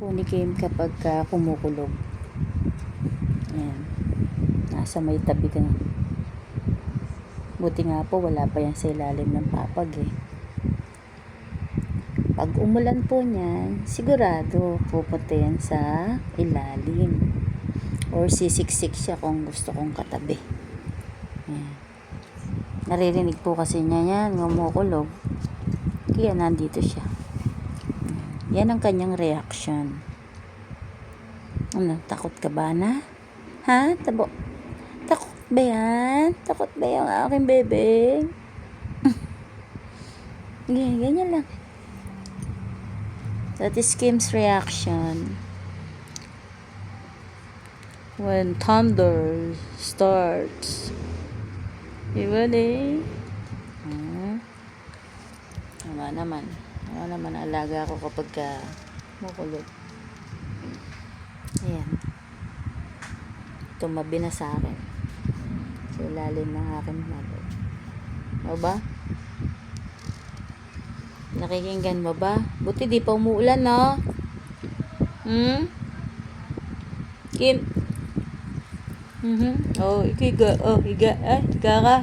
Po ni Kim kapag kumukulog. Ayan. Nasa may tabi ka na. Buti nga po wala pa yan sa ilalim ng papag eh. Pag umulan po niyan, sigurado pupunta yan sa ilalim. Or sisiksik siya kung gusto kong katabi. Ayan. Naririnig po kasi niya yan, kumukulog. Kaya nandito siya. Yan ang kanyang reaction. Ano, takot ka ba na? Ha? Takot ba yan? Takot ba yung aking bebe? Ganyan lang. That is Kim's reaction when thunder starts. Diba eh? Tama naman alaga ako kapag makulog. Ayan. Tumabi na sa akin. Sa ilalim ng aking mother. O ba? Nakikinggan mo ba? Buti di pa umuulan, no? Kim? Oh, higa. Oh, higa. Ay, higa ka.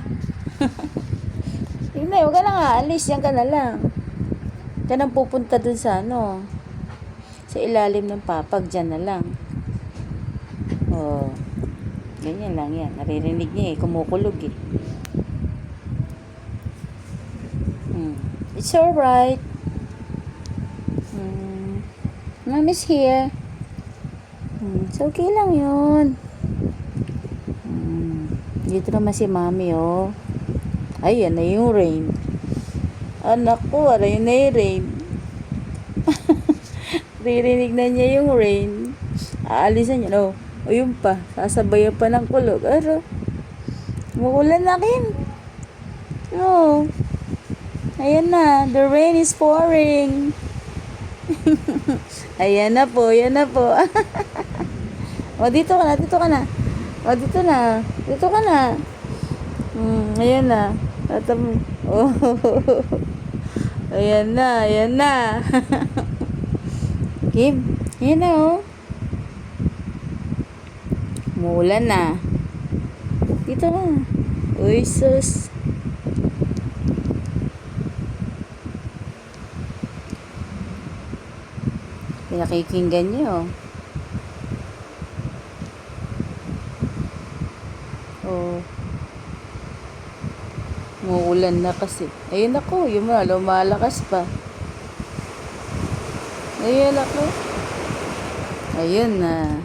Hindi, huwag ka na nga. Alis, yan ka na lang. Yan ang pupunta dun sa sa ilalim ng papag, dyan na lang. Oh, ganyan lang yan. Naririnig niya eh, kumukulog eh. It's alright. Mommy's here. It's okay lang yun. Dito naman si mommy oh. Ay, yan na yung rain. Anak ko, wala yun na yung rain. Ririnig na niya yung rain. Aalisan niya, no? O yun pa, sasabayan pa ng kulog. Aro, mukulan na Kim. No. Ayan na, the rain is pouring. Ayan na po, yan na po. O, dito ka na. O, dito ka na. Ayan na. Oh. Ayan na. Kim, ayan na oh. Umuulan na. Dito ka. Uy, sus. Pinakikinggan niyo. Oh. Umuulan na kasi. Ayun ako, yung lumalakas pa. Ayun ako. Ayun na.